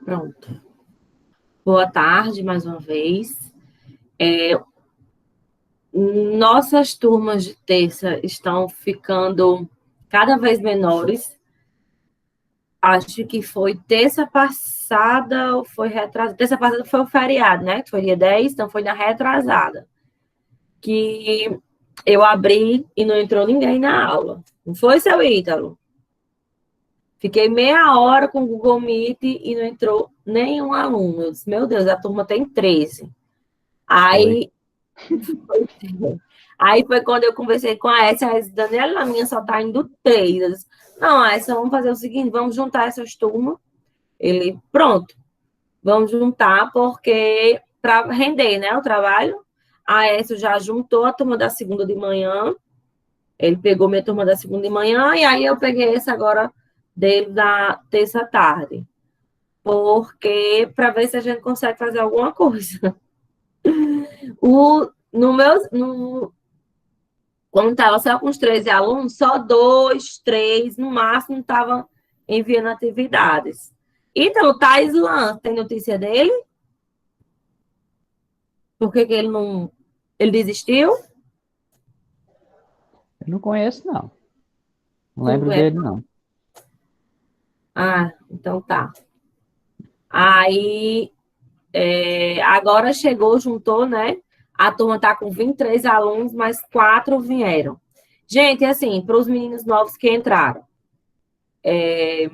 Pronto. Boa tarde, mais uma vez. Nossas turmas de terça estão ficando cada vez menores. Acho que foi terça passada ou foi retrasada. Terça passada foi o feriado, né? Que foi dia 10, então foi na retrasada. Que eu abri e não entrou ninguém na aula. Não foi, seu Ítalo? Fiquei meia hora com o Google Meet e não entrou nenhum aluno. Eu disse, meu Deus, a turma tem 13. Foi. Aí Aí foi quando eu conversei com a Essa, a Daniela, a minha só tá indo 3. Eu disse, não, Essa, vamos fazer o seguinte, vamos juntar essas turmas. Ele, pronto, vamos juntar, porque para render, né, o trabalho. A Essa já juntou a turma da segunda de manhã, ele pegou minha turma da segunda de manhã, e aí eu peguei essa agora dele da terça tarde. Porque, para ver se a gente consegue fazer alguma coisa. No meu, Quando estava só com os 13 alunos, só 2, 3, no máximo, estavam enviando atividades. Então, o Taislan, tem notícia dele? Por que ele não. Ele desistiu? Eu não conheço, não. Não Tu não lembro conhece? dele, não. Ah, então tá. Aí, agora chegou, juntou, né? A turma tá com 23 alunos, mas 4 vieram. Gente, assim, para os meninos novos que entraram, é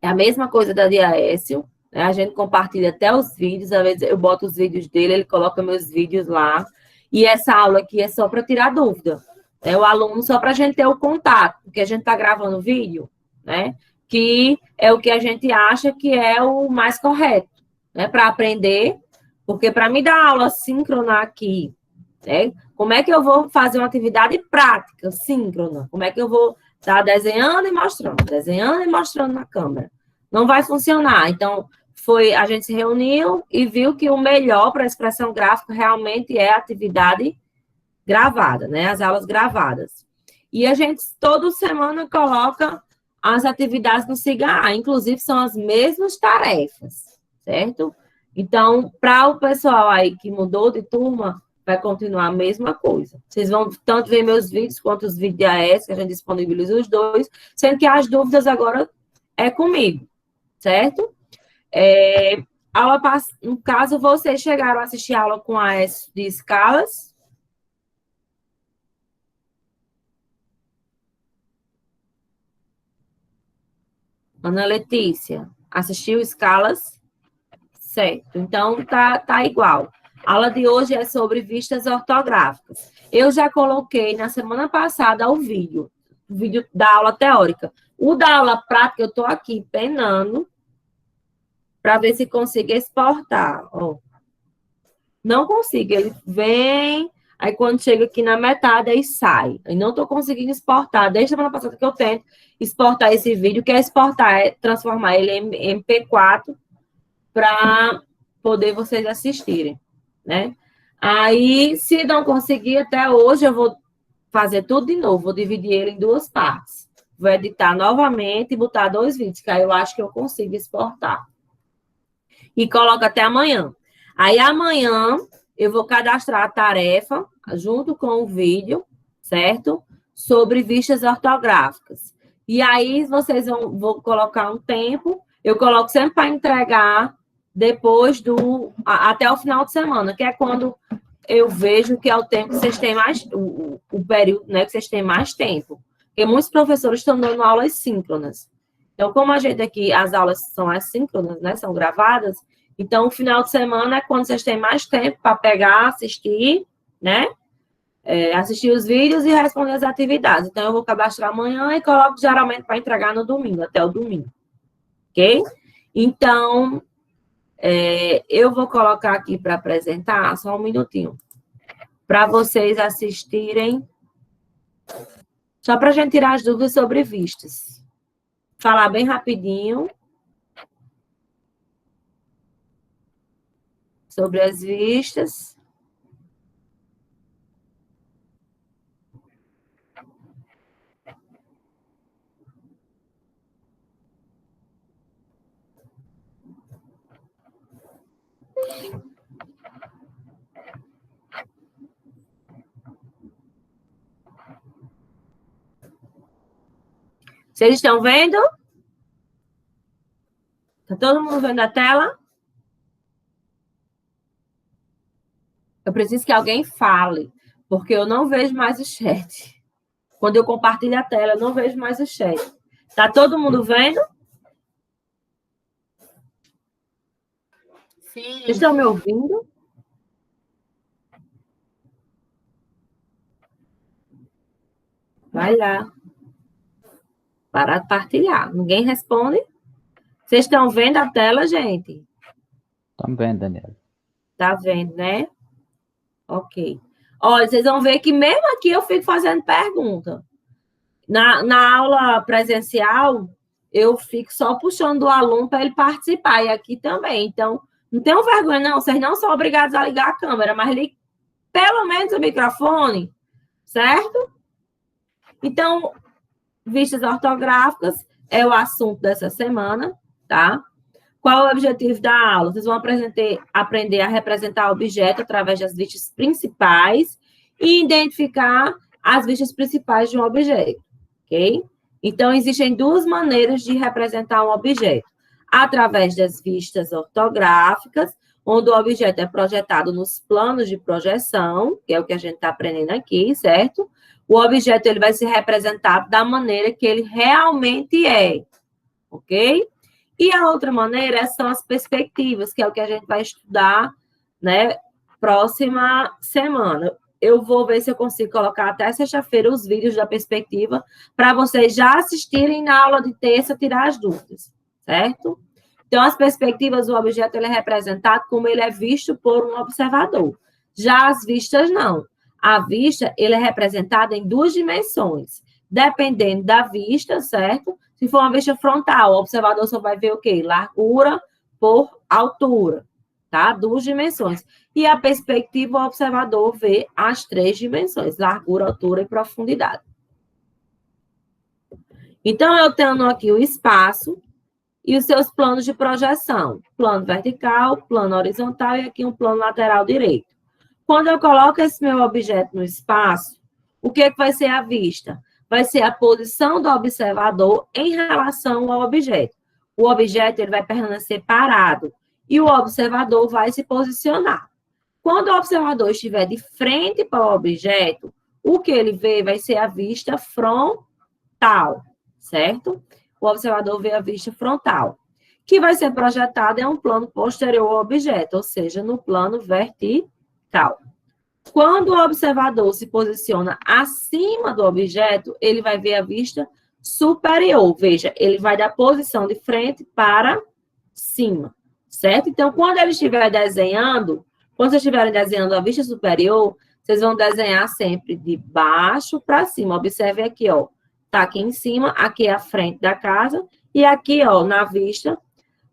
a mesma coisa da Diaécio, né? A gente compartilha até os vídeos, às vezes eu boto os vídeos dele, ele coloca meus vídeos lá. E essa aula aqui é só para tirar dúvida. É o aluno só para a gente ter o contato, porque a gente está gravando vídeo, né? Que é o que a gente acha que é o mais correto, né? Para aprender, porque para mim dar aula síncrona aqui, né? Como é que eu vou fazer uma atividade prática, síncrona? Como é que eu vou estar desenhando e mostrando na câmera? Não vai funcionar. Então, a gente se reuniu e viu que o melhor para a expressão gráfica realmente é a atividade gravada, né? As aulas gravadas. E a gente, toda semana, coloca as atividades no SIGA, inclusive são as mesmas tarefas, certo? Então, para o pessoal aí que mudou de turma, vai continuar a mesma coisa. Vocês vão tanto ver meus vídeos quanto os vídeos da AS, que a gente disponibiliza os dois, sendo que as dúvidas agora é comigo, certo? Aula, no caso, vocês chegaram a assistir a aula com a AS de escalas? Ana Letícia, assistiu escalas? Certo. Então, tá igual. A aula de hoje é sobre vistas ortográficas. Eu já coloquei na semana passada o vídeo da aula teórica. O da aula prática, eu estou aqui penando para ver se consigo exportar. Ó. Não consigo. Ele vem, aí quando chega aqui na metade, aí sai. Eu não estou conseguindo exportar. Desde a semana passada que eu tento exportar esse vídeo, que é exportar, é transformar ele em MP4 para poder vocês assistirem, né? Aí, se não conseguir até hoje, eu vou fazer tudo de novo, vou dividir ele em duas partes. Vou editar novamente e botar 2 vídeos, que aí eu acho que eu consigo exportar. E coloco até amanhã. Aí, amanhã, eu vou cadastrar a tarefa, junto com o vídeo, certo? Sobre vistas ortográficas. E aí, vocês vou colocar um tempo, eu coloco sempre para entregar depois até o final de semana, que é quando eu vejo que é o tempo que vocês têm mais, o período, né, que vocês têm mais tempo. Porque muitos professores estão dando aulas síncronas. Então, como a gente aqui, as aulas são assíncronas, né, são gravadas, então o final de semana é quando vocês têm mais tempo para pegar, assistir, né, assistir os vídeos e responder as atividades. Então, eu vou cadastrar amanhã e coloco geralmente para entregar no domingo, até o domingo. Ok? Então, eu vou colocar aqui para apresentar, só um minutinho, para vocês assistirem, só para a gente tirar as dúvidas sobre vistas. Falar bem rapidinho sobre as vistas. Vocês estão vendo? Está todo mundo vendo a tela? Eu preciso que alguém fale, porque eu não vejo mais o chat. Quando eu compartilho a tela, eu não vejo mais o chat. Está todo mundo vendo? Sim. Vocês estão me ouvindo? Vai lá. Para partilhar. Ninguém responde? Vocês estão vendo a tela, gente? Estamos vendo, Daniela. Tá vendo, né? Ok. Olha, vocês vão ver que mesmo aqui eu fico fazendo pergunta. Na aula presencial, eu fico só puxando o aluno para ele participar. E aqui também. Então, não tenham vergonha, não. Vocês não são obrigados a ligar a câmera, mas ligue pelo menos o microfone, certo? Então, vistas ortográficas é o assunto dessa semana, tá? Qual é o objetivo da aula? Vocês vão aprender a representar o objeto através das vistas principais e identificar as vistas principais de um objeto, ok? Então, existem duas maneiras de representar um objeto. Através das vistas ortográficas, onde o objeto é projetado nos planos de projeção, que é o que a gente está aprendendo aqui, certo? O objeto ele vai ser representado da maneira que ele realmente é, ok? E a outra maneira são as perspectivas, que é o que a gente vai estudar, né, próxima semana. Eu vou ver se eu consigo colocar até sexta-feira os vídeos da perspectiva para vocês já assistirem na aula de terça, tirar as dúvidas, certo? Então, as perspectivas, o objeto ele é representado como ele é visto por um observador. Já as vistas, não. A vista, ele é representada em duas dimensões. Dependendo da vista, certo? Se for uma vista frontal, o observador só vai ver o quê? Largura por altura, tá? Duas dimensões. E a perspectiva, o observador vê as três dimensões, largura, altura e profundidade. Então, eu tenho aqui o espaço e os seus planos de projeção. Plano vertical, plano horizontal e aqui um plano lateral direito. Quando eu coloco esse meu objeto no espaço, o que vai ser a vista? Vai ser a posição do observador em relação ao objeto. O objeto ele vai permanecer parado e o observador vai se posicionar. Quando o observador estiver de frente para o objeto, o que ele vê vai ser a vista frontal, certo? O observador vê a vista frontal, que vai ser projetada em um plano posterior ao objeto, ou seja, no plano vertical. Quando o observador se posiciona acima do objeto, ele vai ver a vista superior. Veja, ele vai da posição de frente para cima, certo? Então, quando ele estiver desenhando, quando vocês estiverem desenhando a vista superior, vocês vão desenhar sempre de baixo para cima. Observe aqui, ó. Tá aqui em cima, aqui é a frente da casa, e aqui, ó, na vista,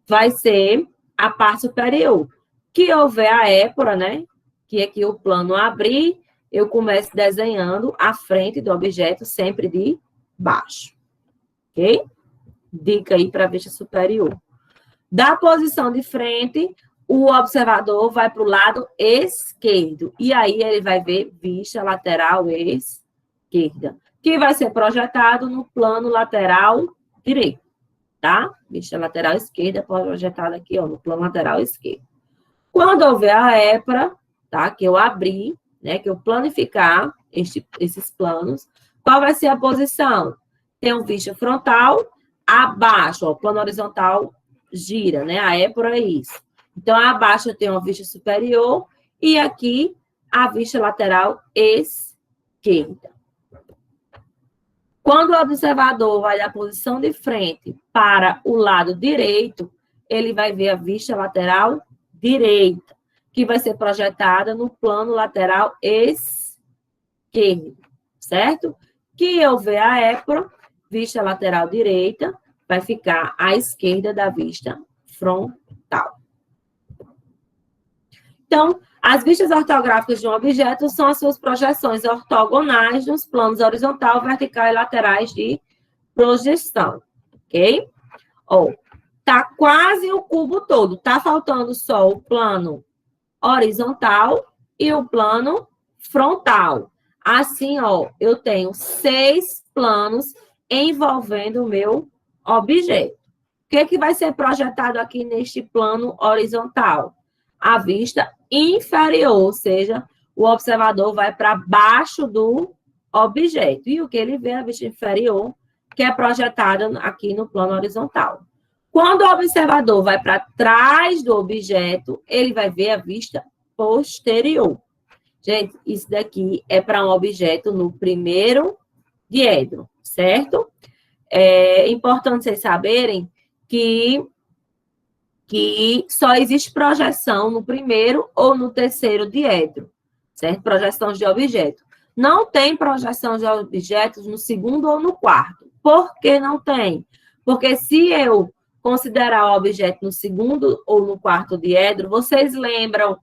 vai ser a parte superior. Que houver a épora, né? Que aqui o plano abrir, eu começo desenhando a frente do objeto sempre de baixo. Ok? Dica aí para a vista superior. Da posição de frente, o observador vai para o lado esquerdo. E aí ele vai ver vista lateral esquerda, que vai ser projetado no plano lateral direito, tá? Vista lateral esquerda projetada aqui, ó, no plano lateral esquerdo. Quando houver a épora, tá? Que eu abrir, né? Que eu planificar esses planos, qual vai ser a posição? Tem um vista frontal, abaixo, ó, o plano horizontal gira, né? A épora é isso. Então, abaixo eu tenho a vista superior e aqui a vista lateral esquerda. Quando o observador vai da posição de frente para o lado direito, ele vai ver a vista lateral direita, que vai ser projetada no plano lateral esquerdo, certo? Que houver a épora, vista lateral direita, vai ficar à esquerda da vista frontal. Então, as vistas ortográficas de um objeto são as suas projeções ortogonais nos planos horizontal, vertical e laterais de projeção, ok? Ó, Tá quase o cubo todo. Tá faltando só o plano horizontal e o plano frontal. Assim, ó, eu tenho 6 planos envolvendo o meu objeto. O que é que vai ser projetado aqui neste plano horizontal? A vista inferior, ou seja, o observador vai para baixo do objeto. E o que ele vê? A vista inferior, que é projetada aqui no plano horizontal. Quando o observador vai para trás do objeto, ele vai ver a vista posterior. Gente, isso daqui é para um objeto no primeiro diedro, certo? É importante vocês saberem que só existe projeção no primeiro ou no terceiro diedro, certo? Projeção de objeto. Não tem projeção de objetos no segundo ou no quarto. Por que não tem? Porque se eu considerar o objeto no segundo ou no quarto diedro, vocês lembram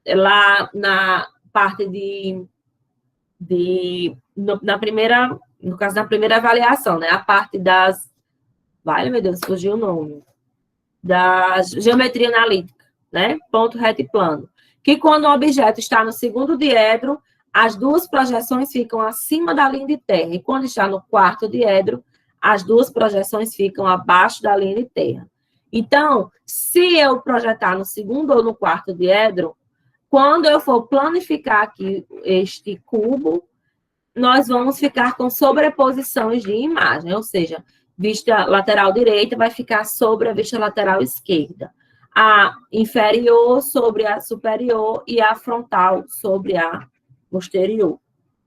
lá na parte na primeira, no caso da primeira avaliação, né? A parte das, vale, meu Deus, fugiu o nome, da geometria analítica, né? Ponto reto e plano. Que quando o objeto está no segundo diedro, as duas projeções ficam acima da linha de terra. E quando está no quarto diedro, as duas projeções ficam abaixo da linha de terra. Então, se eu projetar no segundo ou no quarto diedro, quando eu for planificar aqui este cubo, nós vamos ficar com sobreposições de imagem, ou seja, vista lateral direita vai ficar sobre a vista lateral esquerda. A inferior sobre a superior e a frontal sobre a posterior.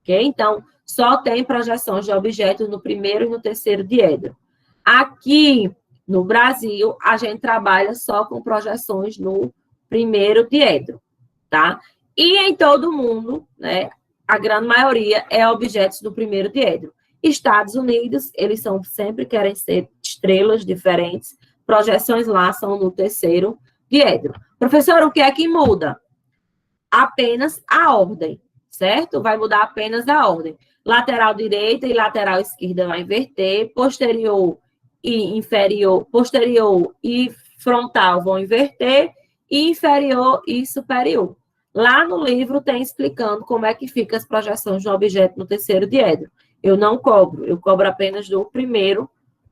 Ok? Então, só tem projeções de objetos no primeiro e no terceiro diedro. Aqui no Brasil, a gente trabalha só com projeções no primeiro diedro, tá? E em todo mundo, né, a grande maioria é objetos do primeiro diedro. Estados Unidos, eles sempre querem ser estrelas diferentes, projeções lá são no terceiro diedro. Professor, o que é que muda? Apenas a ordem, certo? Vai mudar apenas a ordem. Lateral direita e lateral esquerda vai inverter, posterior e inferior, posterior e frontal vão inverter, e inferior e superior. Lá no livro tem explicando como é que fica as projeções de um objeto no terceiro diedro. Eu não cobro, eu cobro apenas do primeiro,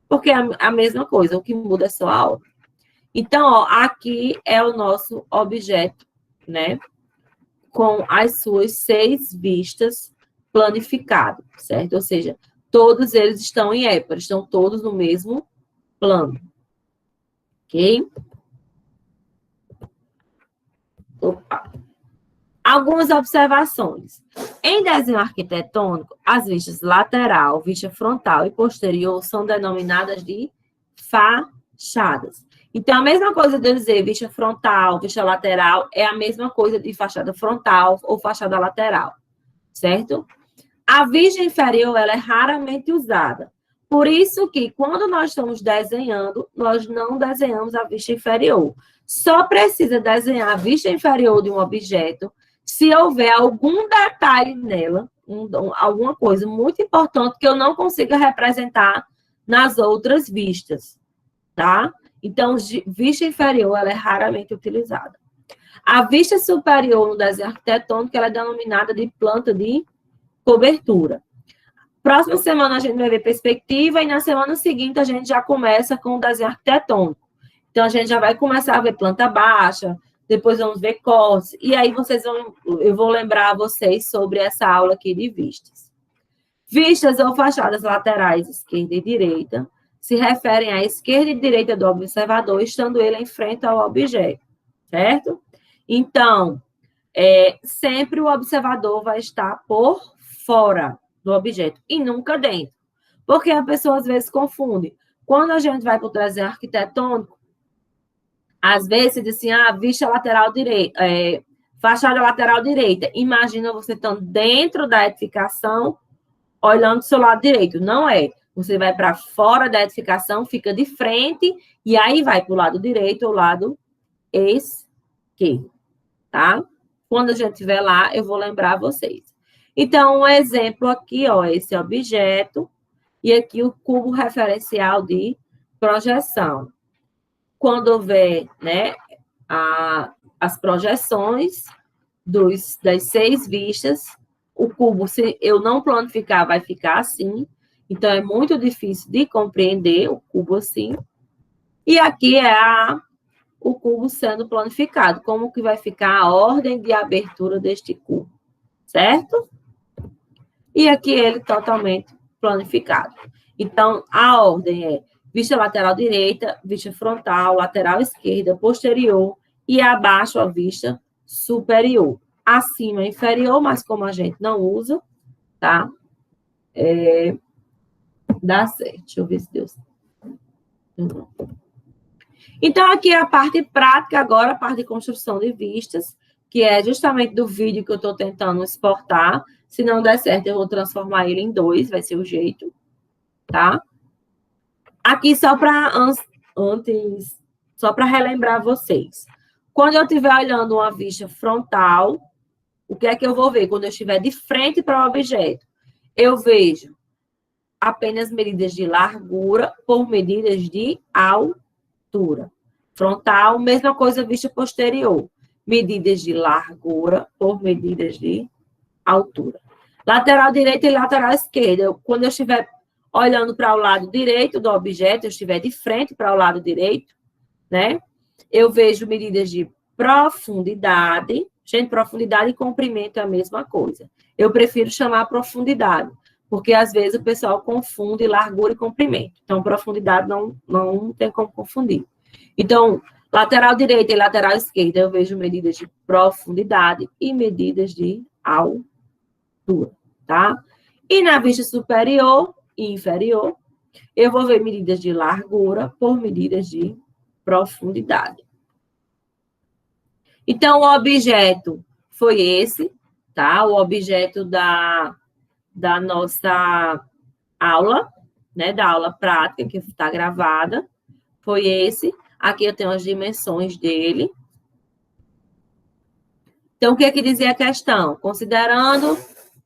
porque é a mesma coisa, o que muda é só a ordem. Então, ó, aqui é o nosso objeto, né? Com as suas 6 vistas planificadas, certo? Ou seja, todos eles estão em épara, estão todos no mesmo plano. Ok? Opa. Algumas observações. Em desenho arquitetônico, as vistas lateral, vista frontal e posterior são denominadas de fachadas. Então, a mesma coisa de eu dizer vista frontal, vista lateral, é a mesma coisa de fachada frontal ou fachada lateral, certo? A vista inferior, ela é raramente usada. Por isso que, quando nós estamos desenhando, nós não desenhamos a vista inferior. Só precisa desenhar a vista inferior de um objeto se houver algum detalhe nela, alguma coisa muito importante que eu não consiga representar nas outras vistas, tá? Então, vista inferior, ela é raramente utilizada. A vista superior no desenho arquitetônico, ela é denominada de planta de cobertura. Próxima semana a gente vai ver perspectiva e na semana seguinte a gente já começa com o desenho arquitetônico. Então, a gente já vai começar a ver planta baixa, depois vamos ver cortes, e aí eu vou lembrar vocês sobre essa aula aqui de vistas. Vistas ou fachadas laterais, esquerda e direita, se referem à esquerda e direita do observador, estando ele em frente ao objeto, certo? Então, sempre o observador vai estar por fora do objeto e nunca dentro. Porque a pessoa às vezes confunde. Quando a gente vai para o desenho arquitetônico, às vezes diz assim, vista lateral direita, fachada lateral direita. Imagina você estando dentro da edificação, olhando do seu lado direito. Não é. Você vai para fora da edificação, fica de frente, e aí vai para o lado direito ou lado esquerdo, tá? Quando a gente estiver lá, eu vou lembrar vocês. Então, um exemplo aqui, ó, esse objeto, e aqui o cubo referencial de projeção. quando houver, né, as projeções das 6 vistas, o cubo, se eu não planificar, vai ficar assim. Então, é muito difícil de compreender o cubo assim. E aqui é o cubo sendo planificado. Como que vai ficar a ordem de abertura deste cubo, certo? E aqui ele totalmente planificado. Então, a ordem é vista lateral direita, vista frontal, lateral esquerda, posterior e abaixo a vista superior. Acima inferior, mas como a gente não usa, tá? Dá certo. Deixa eu ver se deu certo. Então, aqui é a parte prática, agora a parte de construção de vistas, que é justamente do vídeo que eu estou tentando exportar. Se não der certo, eu vou transformar ele em 2, vai ser o jeito, tá? Aqui, só para relembrar vocês. Quando eu estiver olhando uma vista frontal, o que é que eu vou ver? Quando eu estiver de frente para o objeto, eu vejo apenas medidas de largura por medidas de altura. Frontal, mesma coisa vista posterior. Medidas de largura por medidas de altura. Lateral direita e lateral esquerda. Quando eu estiver olhando para o lado direito do objeto, eu estiver de frente para o lado direito, né? Eu vejo medidas de profundidade. Gente, profundidade e comprimento é a mesma coisa. Eu prefiro chamar profundidade, porque às vezes o pessoal confunde largura e comprimento. Então, profundidade não tem como confundir. Então, lateral direita e lateral esquerda, eu vejo medidas de profundidade e medidas de altura, tá? E na vista superior e inferior, eu vou ver medidas de largura por medidas de profundidade. Então, o objeto foi esse, tá? O objeto da nossa aula, né? Da aula prática, que está gravada, foi esse. Aqui eu tenho as dimensões dele. Então, o que é que dizia a questão? Considerando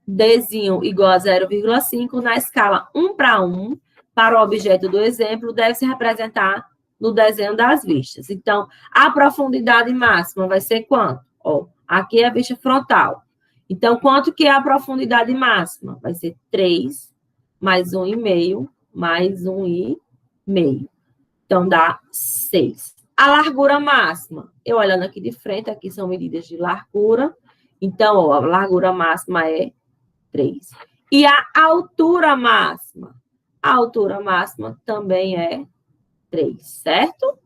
Dzinho igual a 0,5 na escala 1 para 1, para o objeto do exemplo, deve se representar no desenho das vistas. Então, a profundidade máxima vai ser quanto? Ó, aqui é a vista frontal. Então, quanto que é a profundidade máxima? Vai ser 3 mais 1,5 mais 1,5. Então, dá 6. A largura máxima, eu olhando aqui de frente, aqui são medidas de largura. Então, ó, a largura máxima é 3. E a altura máxima? A altura máxima também é 3, certo?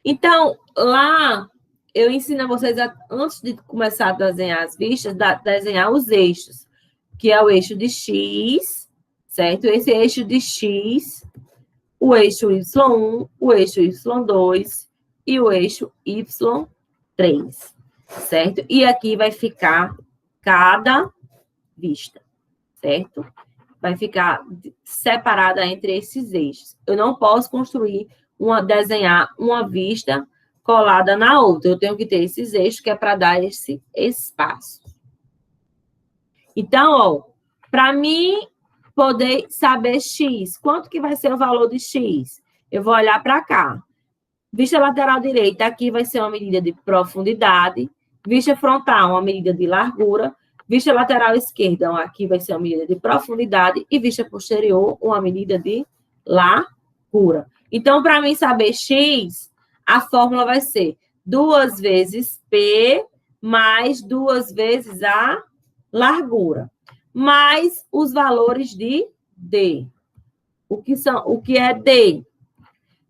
Então, lá, eu ensino a vocês, antes de começar a desenhar as vistas, desenhar os eixos, que é o eixo de X, certo? Esse eixo de X, o eixo Y1, o eixo Y2 e o eixo Y3, certo? E aqui vai ficar cada vista, certo? Vai ficar separada entre esses eixos. Eu não posso desenhar uma vista colada na outra. Eu tenho que ter esses eixos, que é para dar esse espaço. Então, ó, para mim poder saber X, quanto que vai ser o valor de X? Eu vou olhar para cá. Vista lateral direita, aqui vai ser uma medida de profundidade. Vista frontal, uma medida de largura. Vista lateral esquerda, aqui vai ser uma medida de profundidade. E vista posterior, uma medida de largura. Então, para mim saber X, a fórmula vai ser 2 vezes P mais 2 vezes a largura, mais os valores de D. O que é D?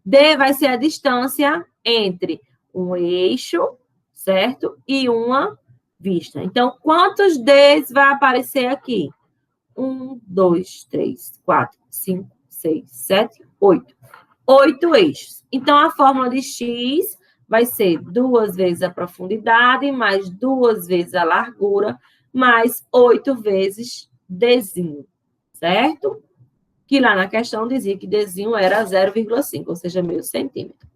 D vai ser a distância entre um eixo, certo? E uma vista. Então, quantos Ds vai aparecer aqui? 1, 2, 3, 4, 5, 6, 7, 8. 8 eixos. Então, a fórmula de X vai ser 2 vezes a profundidade, mais 2 vezes a largura, mais 8 vezes Dzinho, certo? Que lá na questão dizia que Dzinho era 0,5, ou seja, meio centímetro.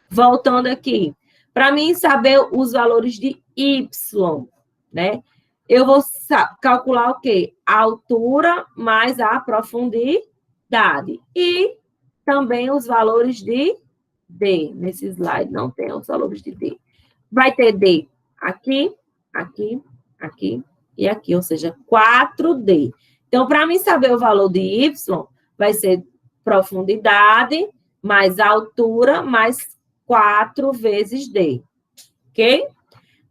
Voltando aqui, para mim saber os valores de Y, né? Eu vou calcular o quê? A altura mais a profundidade. E também os valores de D. Nesse slide não tem os valores de D. Vai ter D aqui, aqui, aqui e aqui, ou seja, 4D. Então, para mim saber o valor de Y, vai ser profundidade mais altura mais 4 vezes D. Ok?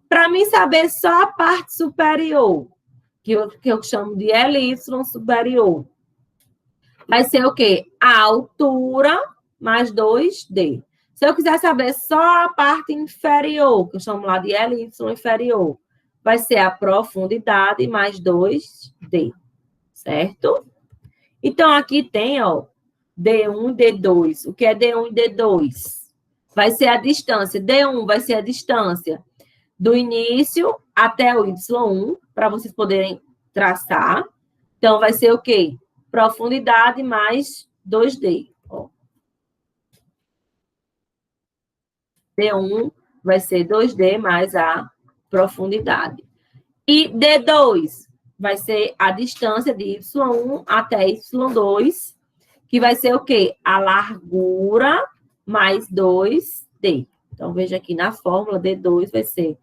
Para mim saber só a parte superior, que eu chamo de LY superior, vai ser o quê? A altura mais 2D. Se eu quiser saber só a parte inferior, que eu chamo lá de LY inferior, vai ser a profundidade mais 2D, certo? Então, aqui tem, ó, D1 e D2. O que é D1 e D2? Vai ser a distância. D1 vai ser a distância do início até o Y1, para vocês poderem traçar. Então, vai ser o quê? Profundidade mais 2D. Ó. D1 vai ser 2D mais a profundidade. E D2 vai ser a distância de Y1 até Y2, que vai ser o quê? A largura mais 2D. Então, veja aqui na fórmula, D2 vai ser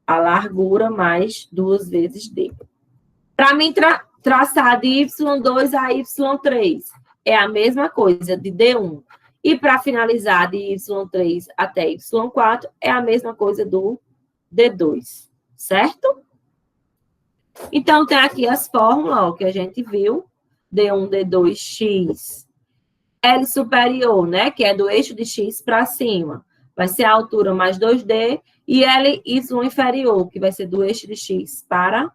a largura mais 2 vezes D. Para mim, traçar de Y2 a Y3 é a mesma coisa de D1. E para finalizar de Y3 até Y4 é a mesma coisa do D2, certo? Então, tem aqui as fórmulas, ó, que a gente viu. D1, D2, X. L superior, né? Que é do eixo de X para cima. Vai ser a altura mais 2D. E L, Y inferior, que vai ser do eixo de X para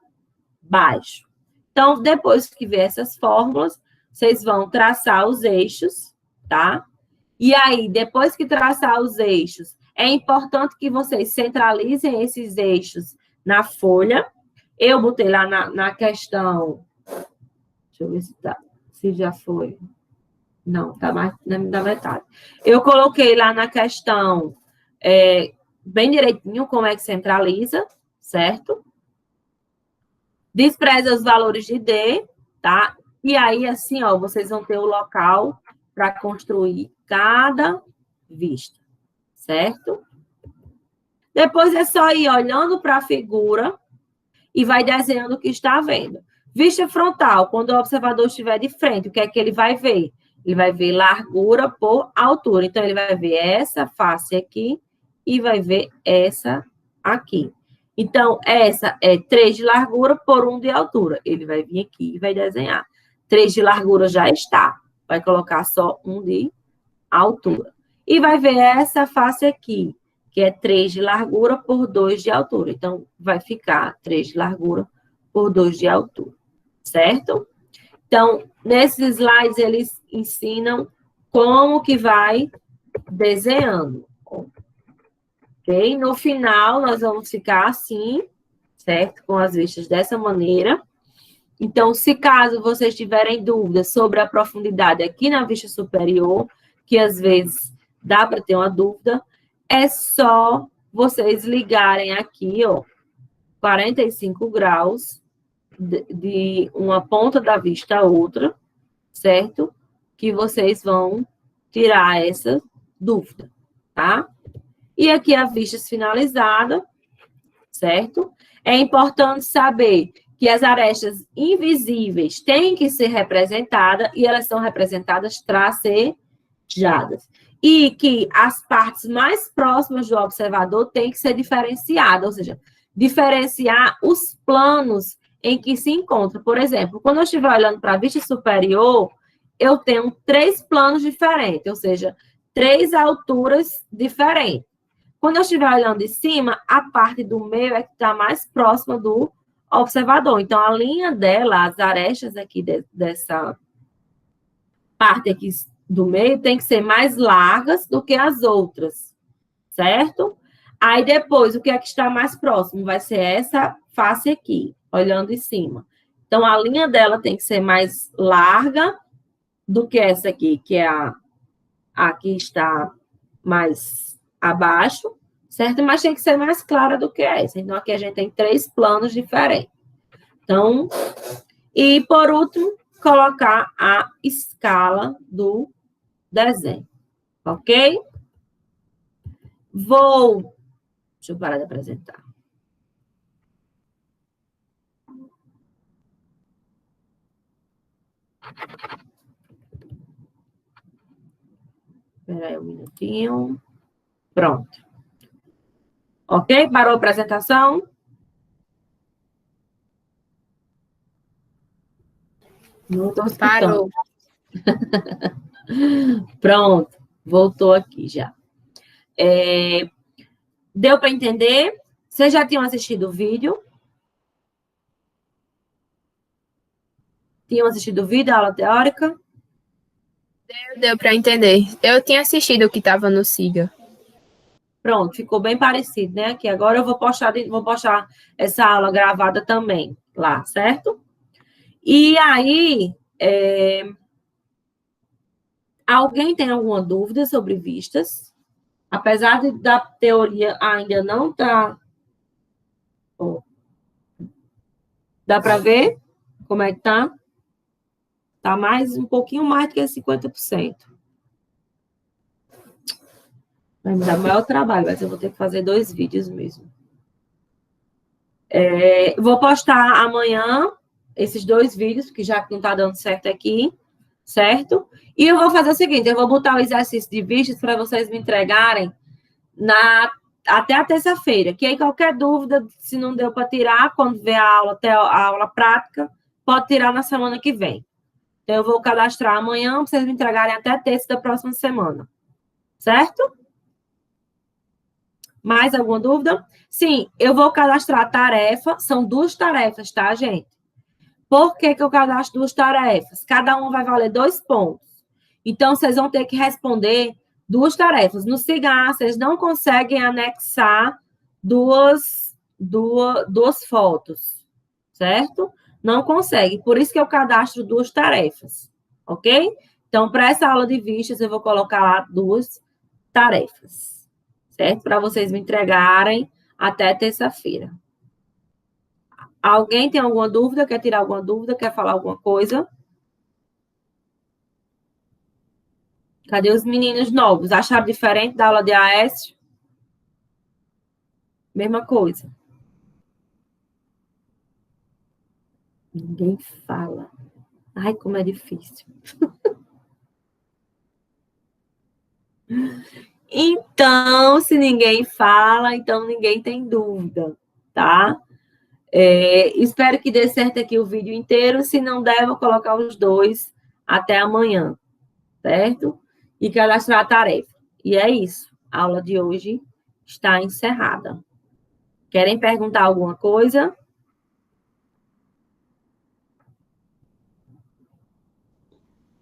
baixo. Então, depois que ver essas fórmulas, vocês vão traçar os eixos, tá? E aí, depois que traçar os eixos, é importante que vocês centralizem esses eixos na folha. Eu botei lá na questão... Deixa eu ver se já foi. Não, tá mais da metade. Eu coloquei lá na questão bem direitinho como é que centraliza, certo? Despreza os valores de D, tá? E aí, assim, ó, vocês vão ter o local para construir cada vista, certo? Depois é só ir olhando para a figura e vai desenhando o que está vendo. Vista frontal, quando o observador estiver de frente, o que é que ele vai ver? Ele vai ver largura por altura. Então, ele vai ver essa face aqui e vai ver essa aqui. Então, essa é 3 de largura por 1 de altura. Ele vai vir aqui e vai desenhar. 3 de largura já está. Vai colocar só 1 de altura. E vai ver essa face aqui, que é 3 de largura por 2 de altura. Então, vai ficar 3 de largura por 2 de altura. Certo? Então, nesses slides, eles ensinam como que vai desenhando. Ok? No final, nós vamos ficar assim, certo? Com as vistas dessa maneira. Então, se caso vocês tiverem dúvidas sobre a profundidade aqui na vista superior, que às vezes dá para ter uma dúvida, é só vocês ligarem aqui, ó, 45 graus de uma ponta da vista a outra, certo? Que vocês vão tirar essa dúvida, tá? E aqui a vista finalizada, certo? É importante saber que as arestas invisíveis têm que ser representadas e elas são representadas tracejadas. E que as partes mais próximas do observador têm que ser diferenciadas, ou seja, diferenciar os planos em que se encontra. Por exemplo, quando eu estiver olhando para a vista superior, eu tenho 3 planos diferentes, ou seja, 3 alturas diferentes. Quando eu estiver olhando de cima, a parte do meio é que está mais próxima do observador. Então, a linha dela, as arestas aqui dessa parte aqui do meio, tem que ser mais largas do que as outras, certo? Aí, depois, o que é que está mais próximo? Vai ser essa face aqui, olhando de cima. Então, a linha dela tem que ser mais larga do que essa aqui, que é aqui está mais abaixo, certo? Mas tem que ser mais clara do que essa. Então, aqui a gente tem 3 planos diferentes. Então, e por último, colocar a escala do desenho. Ok? Deixa eu parar de apresentar. Espera aí um minutinho. Pronto. Ok? Parou a apresentação? Não estou escutando. Parou. Pronto. Voltou aqui já. Deu para entender? Vocês já tinham assistido o vídeo? Tinham assistido o vídeo, a aula teórica? Deu para entender. Eu tinha assistido o que estava no Siga. Pronto, ficou bem parecido, né? Que agora eu vou postar essa aula gravada também lá, certo? E aí, alguém tem alguma dúvida sobre vistas? Apesar da teoria ainda não estar... Dá para ver como é que tá? Tá um pouquinho mais do que 50%. Vai me dar maior trabalho, mas eu vou ter que fazer 2 vídeos mesmo. Vou postar amanhã esses 2 vídeos, porque já não está dando certo aqui, certo? E eu vou fazer o seguinte, eu vou botar o exercício de vistas para vocês me entregarem até a terça-feira, que aí qualquer dúvida, se não deu para tirar, quando ver a aula prática, pode tirar na semana que vem. Então, eu vou cadastrar amanhã para vocês me entregarem até terça da próxima semana. Certo? Mais alguma dúvida? Sim, eu vou cadastrar tarefa. São 2 tarefas, tá, gente? Por que eu cadastro 2 tarefas? Cada uma vai valer 2 pontos. Então, vocês vão ter que responder 2 tarefas. No SIGA, vocês não conseguem anexar duas fotos, certo? Não consegue. Por isso que eu cadastro 2 tarefas, ok? Então, para essa aula de vistas, eu vou colocar lá 2 tarefas, certo? Para vocês me entregarem até terça-feira. Alguém tem alguma dúvida? Quer tirar alguma dúvida? Quer falar alguma coisa? Cadê os meninos novos? Acharam diferente da aula de AS? Mesma coisa. Ninguém fala. Ai, como é difícil. Então, se ninguém fala, então ninguém tem dúvida, tá? Espero que dê certo aqui o vídeo inteiro. Se não der, eu vou colocar os 2 até amanhã, certo? E cadastrar a tarefa. E é isso. A aula de hoje está encerrada. Querem perguntar alguma coisa?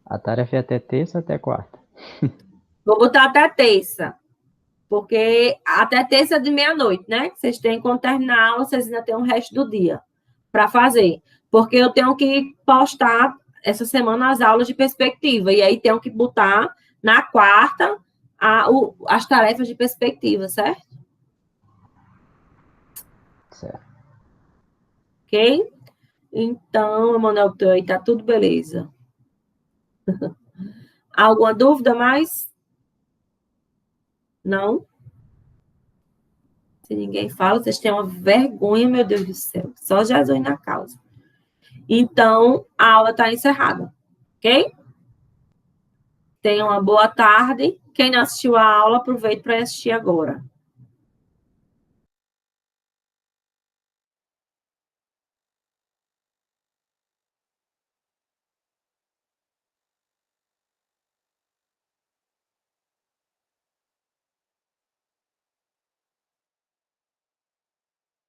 A tarefa é até terça ou até quarta? Vou botar até terça. Porque até terça de meia-noite, né? Vocês têm, quando terminar a aula, vocês ainda têm o resto do dia para fazer. Porque eu tenho que postar essa semana as aulas de perspectiva. E aí tenho que botar na quarta as tarefas de perspectiva, certo? Certo. Ok? Então, Emanuel, aí tá tudo beleza. Alguma dúvida mais? Não? Se ninguém fala, vocês têm uma vergonha, meu Deus do céu. Só Jesus na causa. Então, a aula está encerrada. Ok? Tenham uma boa tarde. Quem não assistiu a aula, aproveite para assistir agora.